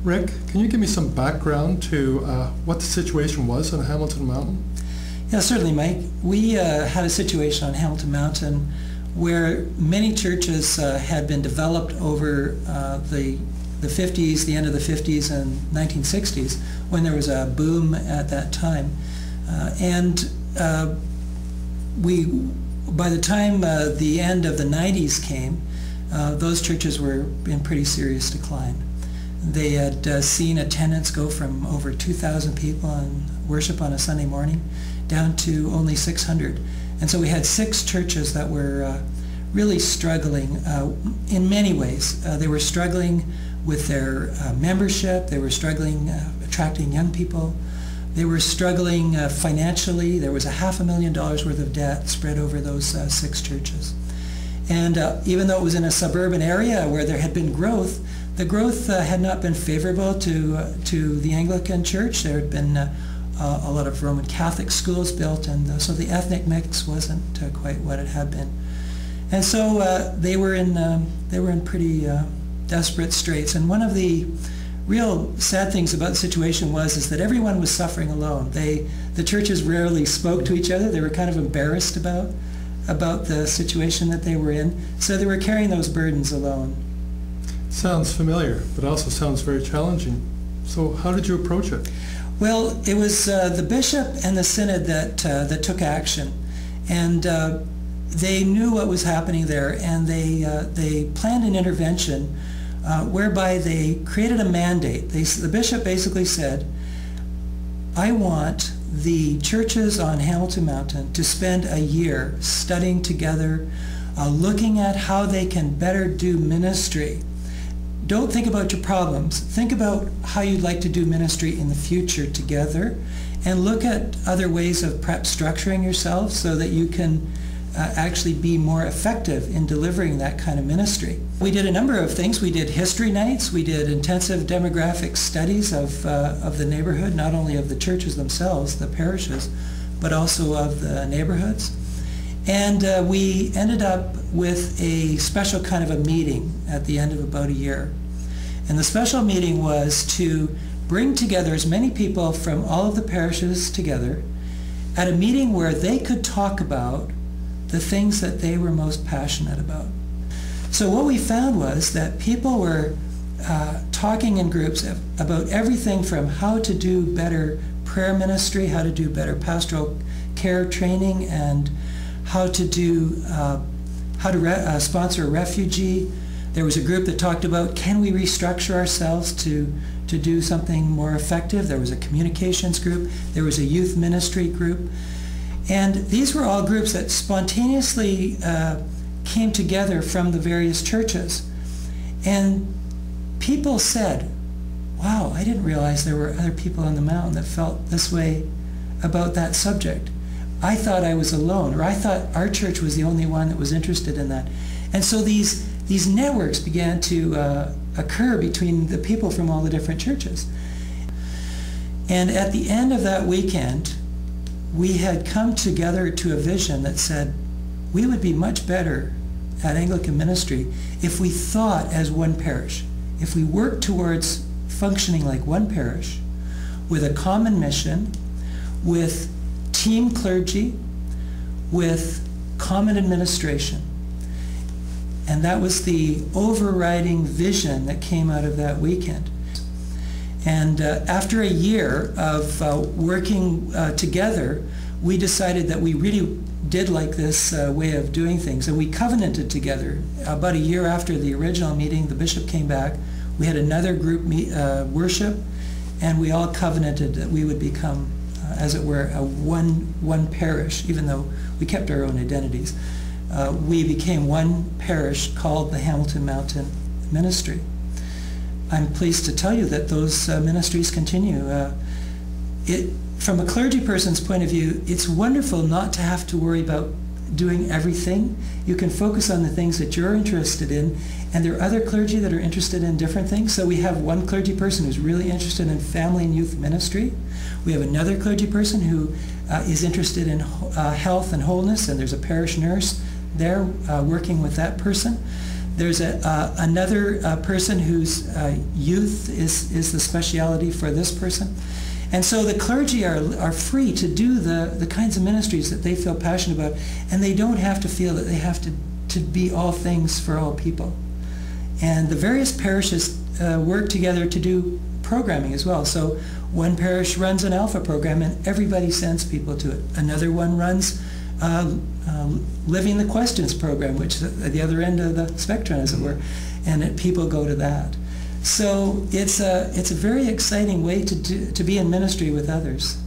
Rick, can you give me some background to what the situation was on Hamilton Mountain? Yeah, certainly, Mike. We had a situation on Hamilton Mountain where many churches had been developed over the 50s, the end of the 50s and 1960s, when there was a boom at that time. By the time the end of the 90s came, those churches were in pretty serious decline. They had seen attendance go from over 2,000 people in worship on a Sunday morning down to only 600. And so we had 6 churches that were really struggling in many ways. They were struggling with their membership. They were struggling attracting young people. They were struggling financially. There was $500,000 worth of debt spread over those 6 churches. And even though it was in a suburban area where there had been growth, the growth had not been favorable to the Anglican Church. There had been a lot of Roman Catholic schools built, and so the ethnic mix wasn't quite what it had been. And so they were in pretty desperate straits. And one of the real sad things about the situation is that everyone was suffering alone. The churches rarely spoke to each other. They were kind of embarrassed about the situation that they were in, so they were carrying those burdens alone. Sounds familiar, but also sounds very challenging. So how did you approach it? Well, it was the bishop and the synod that took action, and they knew what was happening there, and they planned an intervention whereby they created a mandate. The bishop basically said, I want the churches on Hamilton Mountain to spend a year studying together, looking at how they can better do ministry. Don't think about your problems. Think about how you'd like to do ministry in the future together, and look at other ways of perhaps structuring yourself so that you can actually be more effective in delivering that kind of ministry. We did a number of things. We did history nights. We did intensive demographic studies of the neighborhood, not only of the churches themselves, the parishes, but also of the neighborhoods. And we ended up with a special kind of a meeting at the end of about a year. And the special meeting was to bring together as many people from all of the parishes together at a meeting where they could talk about the things that they were most passionate about. So what we found was that people were talking in groups about everything from how to do better prayer ministry, how to do better pastoral care training, and how to sponsor a refugee. There was a group that talked about, can we restructure ourselves to do something more effective? There was a communications group. There was a youth ministry group. And these were all groups that spontaneously came together from the various churches. And people said, wow, I didn't realize there were other people on the mountain that felt this way about that subject. I thought I was alone, or I thought our church was the only one that was interested in that. And so these networks began to occur between the people from all the different churches. And at the end of that weekend, we had come together to a vision that said, we would be much better at Anglican ministry if we thought as one parish, if we worked towards functioning like one parish with a common mission, with team clergy, with common administration. And that was the overriding vision that came out of that weekend. And after a year of working together, we decided that we really did like this way of doing things, and we covenanted together. About a year after the original meeting, the bishop came back. We had another group worship, and we all covenanted that we would become, as it were, a one parish, even though we kept our own identities. We became one parish called the Hamilton Mountain Ministry. I'm pleased to tell you that those ministries continue. From a clergy person's point of view, it's wonderful not to have to worry about doing everything. You can focus on the things that you're interested in, and there are other clergy that are interested in different things. So we have one clergy person who's really interested in family and youth ministry. We have another clergy person who is interested in health and wholeness, and there's a parish nurse there working with that person. There's another person whose youth is the speciality for this person. And so the clergy are free to do the kinds of ministries that they feel passionate about, and they don't have to feel that they have to be all things for all people. And the various parishes work together to do programming as well. So one parish runs an alpha program and everybody sends people to it. Another one runs Living the Questions program, which is at the other end of the spectrum, as it were, and people go to that. So it's a very exciting way to be in ministry with others.